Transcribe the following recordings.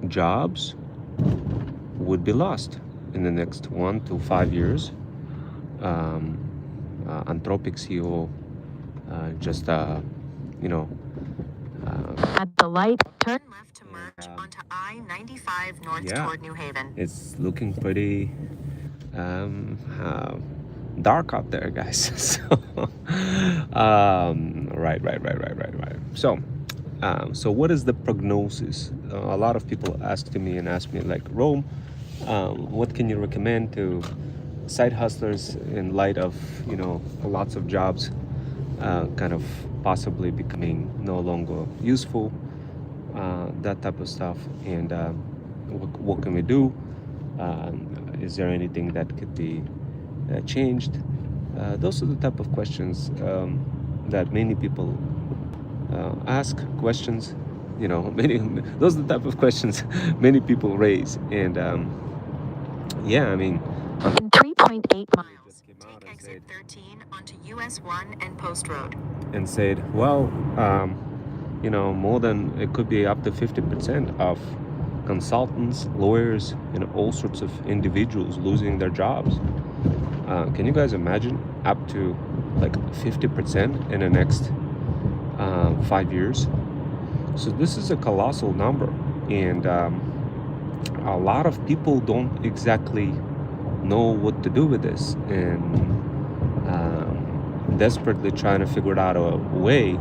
jobs would be lost in the next 1 to 5 years. Anthropic CEO just you know At the light, turn left to and merge onto I-95 north yeah, toward New Haven. it's looking pretty um, uh, dark out there, guys. So right. So what is the prognosis? A lot of people ask to me and ask me like, Rome, what can you recommend to side hustlers in light of lots of jobs kind of possibly becoming no longer useful, that type of stuff, and what can we do? Is there anything that could be changed? Those are the type of questions that many people ask questions. Many those are the type of questions many people raise, and yeah, I mean, In 3.8 miles, just came out take and exit said 13 onto US 1 and Post Road. well, more than it could be up to 50% of consultants, lawyers, and all sorts of individuals losing their jobs. Can you guys imagine up to like 50% in the next 5 years? So this is a colossal number, and a lot of people don't exactly know what to do with this, and desperately trying to figure out a way.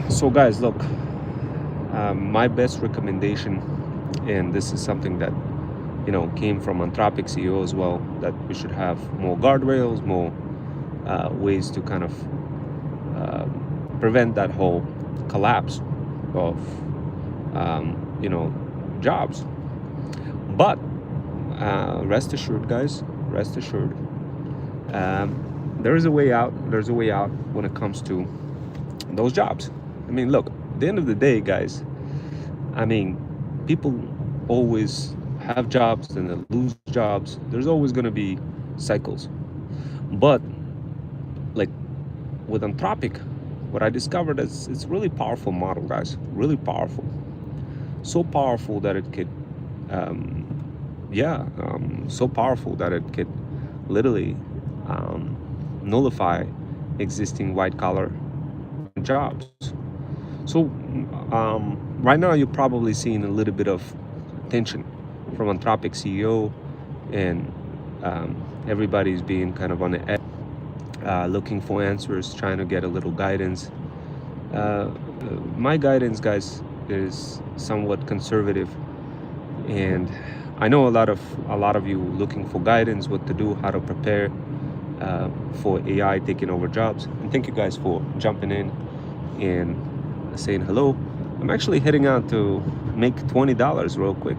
So guys, look, my best recommendation, and this is something that came from Anthropic CEO as well, that we should have more guardrails, more ways to kind of prevent that whole collapse of jobs. But rest assured, guys, rest assured, there is a way out. There's a way out when it comes to those jobs. I mean, look, at the end of the day, guys, I mean, people always have jobs and they lose jobs. There's always going to be cycles. But like with Anthropic, what I discovered is it's really powerful model, guys. Really powerful. So powerful that it could, so powerful that it could literally nullify existing white collar jobs. So right now you're probably seeing a little bit of tension from Anthropic CEO, and everybody's being kind of on the edge, looking for answers, trying to get a little guidance. My guidance, guys, is somewhat conservative, and I know a lot of you looking for guidance, what to do, how to prepare for AI taking over jobs. And thank you guys for jumping in and saying hello. I'm actually heading out to make $20 real quick.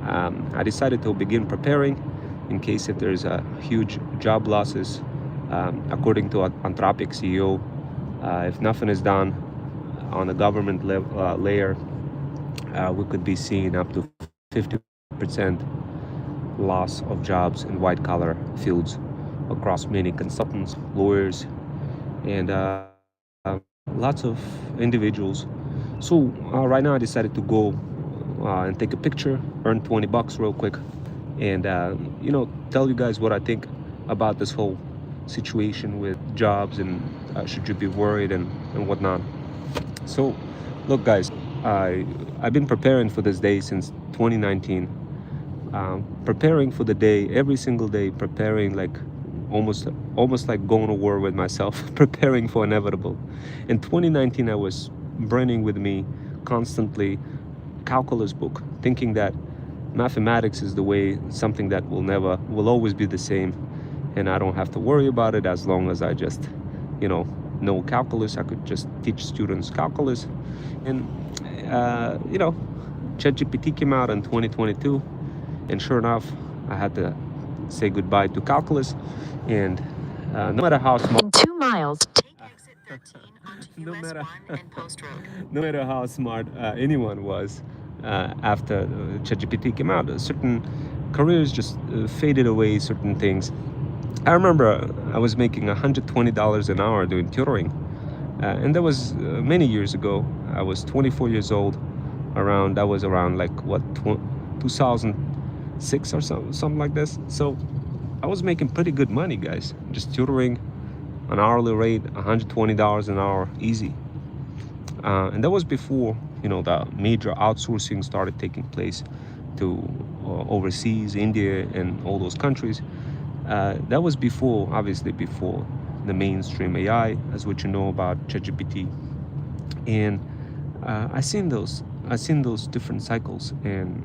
I decided to begin preparing in case if there's a huge job losses. According to Anthropic CEO, if nothing is done on the government layer, we could be seeing up to 50% loss of jobs in white collar fields across many consultants, lawyers, and lots of individuals. So right now I decided to go and take a picture, earn $20 real quick, and tell you guys what I think about this whole situation with jobs, and should you be worried and whatnot. So look, guys, I've been preparing for this day since 2019, preparing for the day every single day, preparing like almost like going to war with myself, preparing for inevitable. In 2019 I was burning with me constantly calculus book, thinking that mathematics is the way, something that will always be the same, and I don't have to worry about it as long as I just know calculus. I could just teach students calculus. And ChatGPT came out in 2022, and sure enough I had to say goodbye to calculus. And no matter how smart, In 2 miles, take exit 13 onto no US matter 1 and Post Road. no matter how smart anyone was, after ChatGPT came out, certain careers just faded away, certain things. I remember I was making $120 an hour doing tutoring, and that was many years ago. I was 24 years old, around, that was around like what, 2006 or something like this. So I was making pretty good money, guys, just tutoring, an hourly rate, $120 an hour, easy. And that was before, the major outsourcing started taking place to overseas, India, and all those countries. That was before, obviously, before the mainstream AI, as what you know about ChatGPT. And I seen those different cycles, and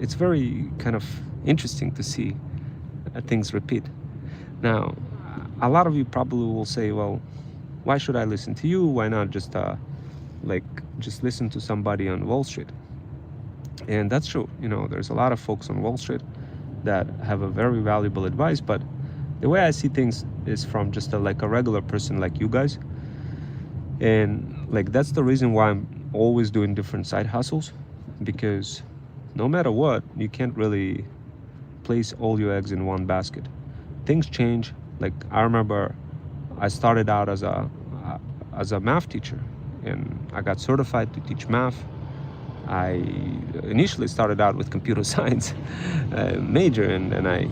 it's very kind of interesting to see things repeat. Now, a lot of you probably will say, well, why should I listen to you? Why not just like just listen to somebody on Wall Street? And that's true. There's a lot of folks on Wall Street that have a very valuable advice, but the way I see things is from just like a regular person like you guys. And like that's the reason why I'm always doing different side hustles, because no matter what, you can't really place all your eggs in one basket. Things change. Like I remember I started out as a math teacher, and I got certified to teach math. I initially started out with computer science major, and I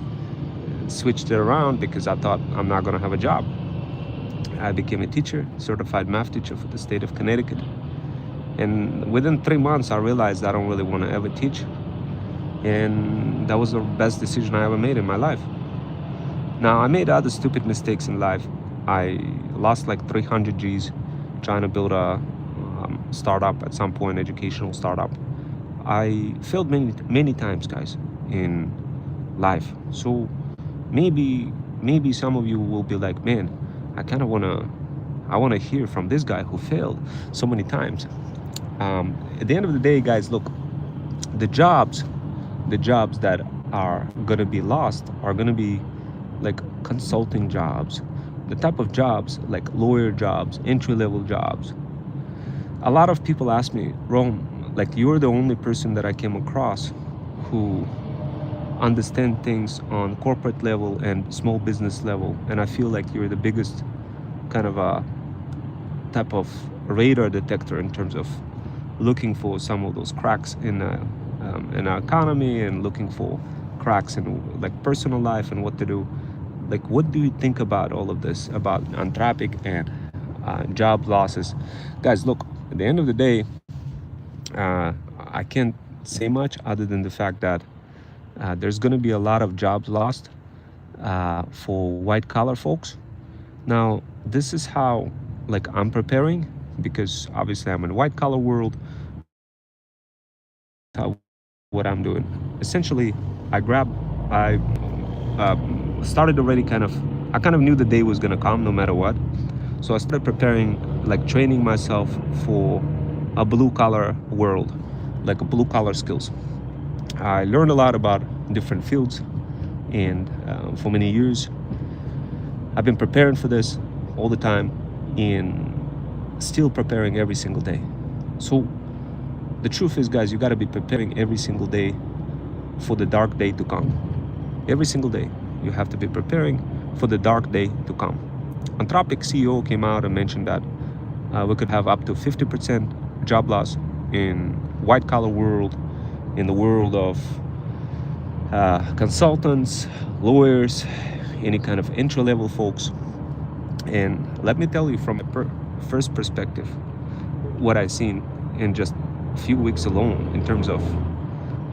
switched it around because I thought I'm not going to have a job. I became a teacher, certified math teacher for the state of Connecticut. And within 3 months, I realized I don't really want to ever teach. And that was the best decision I ever made in my life. Now, I made other stupid mistakes in life. I lost like 300 G's trying to build a startup at some point, educational startup. I failed many times, guys, in life. So maybe some of you will be like, man, I kind of want to hear from this guy who failed so many times. At the end of the day, guys, look, the jobs that are going to be lost are going to be like consulting jobs, the type of jobs like lawyer jobs, entry-level jobs. A lot of people ask me, Rome, like you're the only person that I came across who understand things on corporate level and small business level, and I feel like you're the biggest kind of a type of radar detector in terms of looking for some of those cracks in our economy, and looking for cracks in like personal life and what to do. Like, what do you think about all of this, about Anthropic and job losses? Guys, look, at the end of the day, I can't say much other than the fact that there's going to be a lot of jobs lost for white collar folks. Now, this is how like I'm preparing, because obviously I'm in a white collar world. What I'm doing, essentially, I started already I kind of knew the day was going to come no matter what. So I started preparing, like training myself for a blue collar world, like a blue collar skills. I learned a lot about different fields, and for many years I've been preparing for this all the time, and still preparing every single day. So the truth is, guys, you got to be preparing every single day for the dark day to come. Every single day you have to be preparing for the dark day to come. Anthropic CEO came out and mentioned that we could have up to 50% job loss in white collar world, in the world of consultants, lawyers, any kind of entry-level folks. And let me tell you from a first perspective, what I've seen in just a few weeks alone in terms of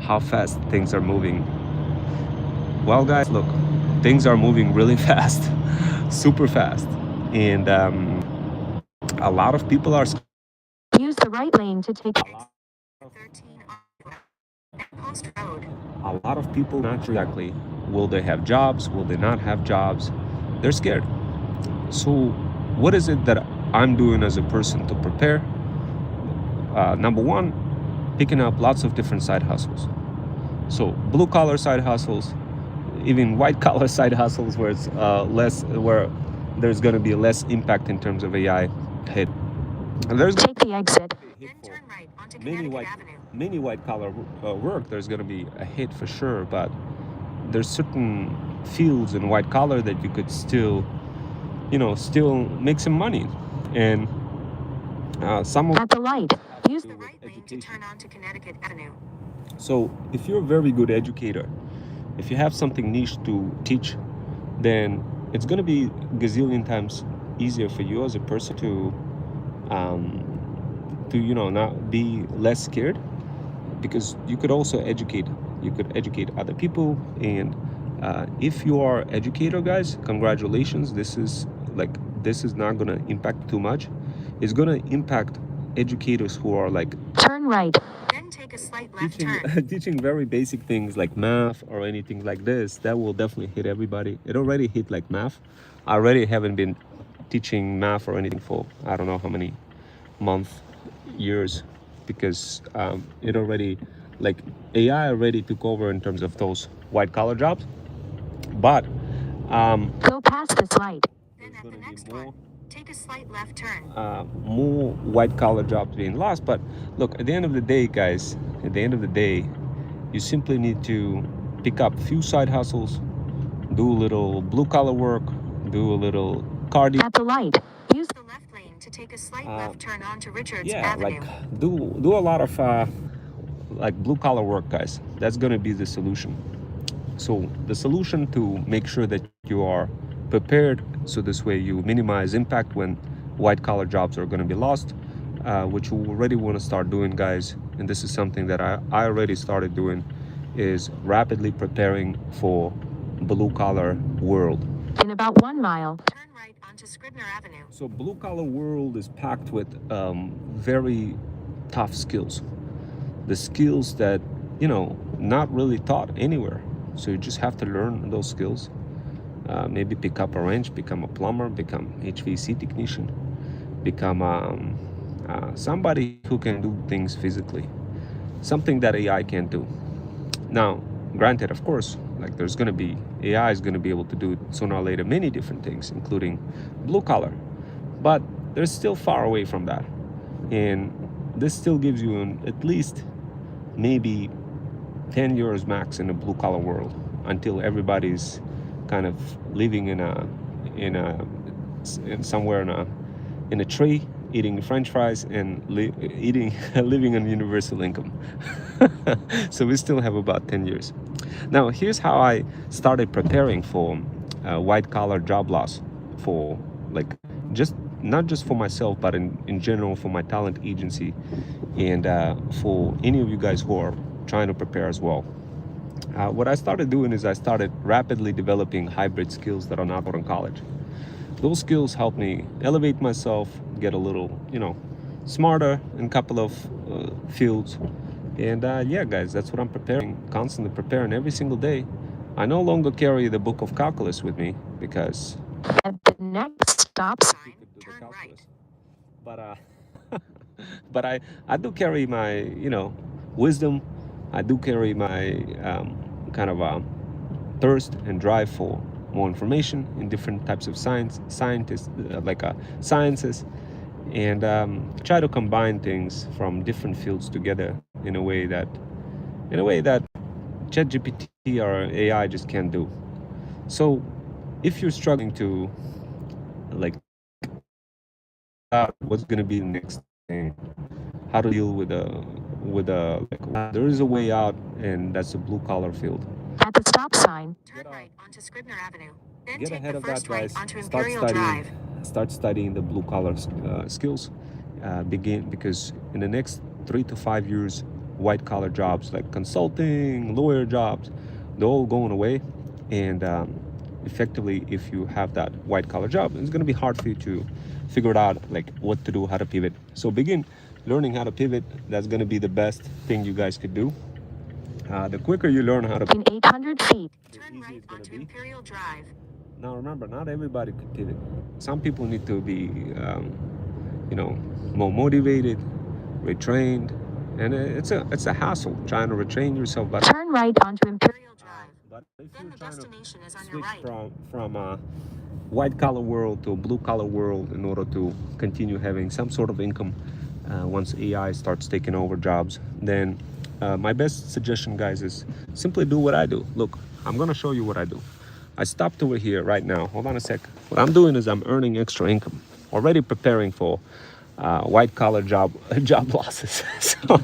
how fast things are moving. Well, guys, look, things are moving really fast, super fast. And a lot of people are Use the right lane to take exit 13 on Post Road. a lot of people not sure exactly, will they have jobs, will they not have jobs? They're scared. So what is it that I'm doing as a person to prepare? Number one, picking up lots of different side hustles. So blue collar side hustles, even white collar side hustles, where it's where there's going to be less impact in terms of AI hit. And there's Take the exit. Then turn right onto many white collar work. There's going to be a hit for sure, but there's certain fields in white collar that you could still make some money. And some of At the light, Use do the with right lane to education. turn onto Connecticut Avenue. So if you're a very good educator, if you have something niche to teach, then it's going to be gazillion times easier for you as a person um, to not be less scared, because you could also educate other people. And if you are educator, guys, congratulations. This is not going to impact too much. It's going to impact educators who are like Turn right. Then take a slight left teaching turn. teaching very basic things like math or anything like this. That will definitely hit everybody. It already hit like math. I already haven't been teaching math or anything for I don't know how many months, years, because it already, like, AI already took over in terms of those white collar jobs. But Go past this light. Then there's at going the to be next one, take a slight left turn. more white collar jobs being lost. But look, at the end of the day, guys, at the end of the day, you simply need to pick up a few side hustles, do a little blue collar work, do a little cardio. At the light, use the left lane to take a slight left turn onto Richards Yeah, Avenue. like do a lot of like blue collar work, guys. That's gonna be the solution. So the solution to make sure that you are prepared, so this way you minimize impact when white collar jobs are going to be lost, which you already want to start doing, guys. And this is something that I already started doing, is rapidly preparing for blue collar world. In about 1 mile, turn right onto Scribner Avenue. So blue collar world is packed with very tough skills, the skills that not really taught anywhere. So you just have to learn those skills. Maybe pick up a wrench, become a plumber, become HVAC technician, become somebody who can do things physically, something that AI can't do. Now, granted, of course, like there's going to be AI is going to be able to do sooner or later many different things, including blue collar, but they're still far away from that. And this still gives you at least maybe 10 years max in the blue collar world, until everybody's kind of living in somewhere in a tree, eating French fries and living on universal income. So we still have about 10 years. Now, here's how I started preparing for white collar job loss, for like just not just for myself, but in general for my talent agency, and for any of you guys who are trying to prepare as well. What I started doing is I started rapidly developing hybrid skills that are not taught in college. Those skills help me elevate myself, get a little, smarter in a couple of fields. And yeah, guys, that's what I'm preparing, constantly preparing every single day. I no longer carry the book of calculus with me, because at the next stop sign, turn right. But but I do carry my wisdom. I do carry my kind of thirst and drive for more information in different types of sciences, and try to combine things from different fields together in a way that ChatGPT or AI just can't do. So if you're struggling to like out what's going to be the next thing, how to deal with like, there is a way out, and that's a blue collar field. At the stop sign, turn right onto Scribner Avenue. Then Get take ahead the of first that, right guys. onto Imperial Drive. Start studying the blue collar skills. Begin, because in the next 3 to 5 years, white collar jobs like consulting, lawyer jobs, they're all going away. And effectively, if you have that white collar job, it's going to be hard for you to figure it out, like what to do, how to pivot. So begin learning how to pivot. That's going to be the best thing you guys could do. The quicker you learn how to in 800 feet, turn right onto Imperial Drive. Now remember, not everybody could pivot. Some people need to be, more motivated, retrained, and it's a hassle trying to retrain yourself. But turn right onto Imperial Drive. But if Then you're the trying to destination is on your switch right. from white collar world to a blue collar world in order to continue having some sort of income once AI starts taking over jobs, then my best suggestion, guys, is simply do what I do. Look, I'm gonna show you what I do. I stopped over here right now. Hold on a sec. What I'm doing is I'm earning extra income, already preparing for white collar job job losses. So